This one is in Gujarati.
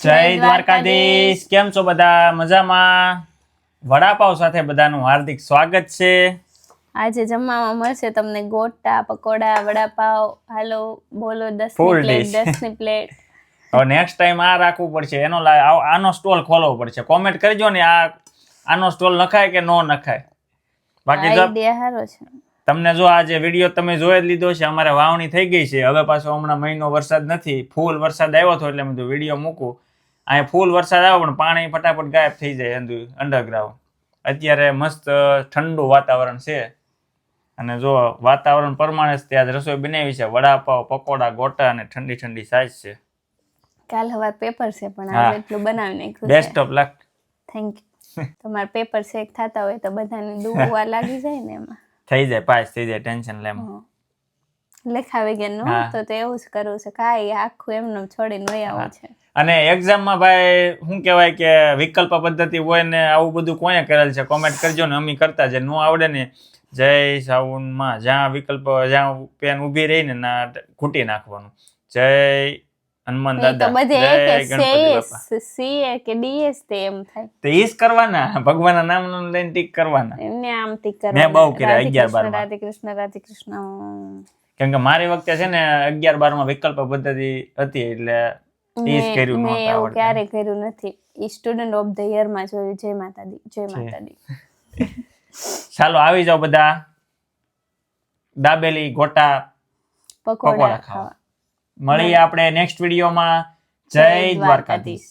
જય દ્વારકાધીશ. કેમ છો બધા? મજામાં? વડાપાવ સાથે બધાનું હાર્દિક સ્વાગત છે. આજે જમવામાં મળશે તમને ગોટા, પકોડા, વડાપાવ. હાલો બોલો 10 Full ની પ્લેટ, dish. 10 ની પ્લેટ. હવે નેક્સ્ટ ટાઈમ આ રાખવું પડશે, આનો સ્ટોલ ખોલવો પડશે. કોમેન્ટ કરજો ને આનો સ્ટોલ નખાય કે નો નખાય. બાકી જો આઈડિયા સારો છે. તમને જો આ જે વિડીયો તમે જોઈ જ લીધો છે, અમારે વાવણી થઈ ગઈ છે. હવે પાછો હમણાં મહિનો વરસાદ નથી, ફૂલ વરસાદ આવ્યો હતો એટલે મેં વિડીયો મૂકું. અહીંયા ફૂલ વરસાદ આવ્યો પણ પાણી ફટાફટ ગાયબ થઈ જાય અંડરગ્રાઉન્ડ. અત્યારે મસ્ત ઠંડુ વાતાવરણ છે અને જો વાતાવરણ પ્રમાણે જ ત્યાં રસોઈ બનાવી છે. વડાપાવ, પકોડા, ગોટા અને ઠંડી ઠંડી સાઈઝ છે. કાલ સવાર પેપર છે પણ હા. આજે એટલું બનાવી નાખ્યું છે. Best of luck. Thank you. તમારા પેપર ચેક થતા હોય તો બધાને દુવા લાગી જાય ને એમાં. થઈ જાય, પાસ થઈ જાય, ટેન્શન લેમ. લેખાવે કે નો હા. તો એવું જ કરવું છે. કાંઈ આખું એમને છોડીને વહી આવું છે. અને એક્ઝામમાં ભાઈ શું કહેવાય કે વિકલ્પ પદ્ધતિ હોય ને આવું બધું કોઈએ કરેલ છે? કોમેન્ટ કરજો ને. અમે કરતા જે નો આવડે ને જય સાઉન્ડમાં જ્યાં વિકલ્પ જ્યાં પેન ઊભી રહી ને ના ઘૂંટી નાખવાનું. જય હનુમાન તો દાદા, બધે જય કે ગણપતિ બાપા. સીએ કે ડીએસ તે એમ થાય. તો ઈ જ કરવાના, ભગવાનના નામ લઈને ટીક કરવાના. એમને આમ ટીક કરવા. મેં બહુ કર્યા 11-12 માં. રાધે કૃષ્ણ રાધે કૃષ્ણ. કેમ કે મારી વખતે છે ને 11-12 માં વિકલ્પ પદ્ધતિ હતી એટલે ઈ જ કર્યું મેં નહોતું એવું આવડતું. ક્યારે કર્યું નથી. ઈ સ્ટુડન્ટ ઓફ ધ યર માં જોયું. જય માતાજી, જય માતાજી. ચાલો આવી જાઓ બધા દાબેલી, ગોટા, પકોડા પકોડા ખાવા. મળીએ આપણે નેક્સ્ટ વિડીયોમાં. જય દ્વારકાધીશ.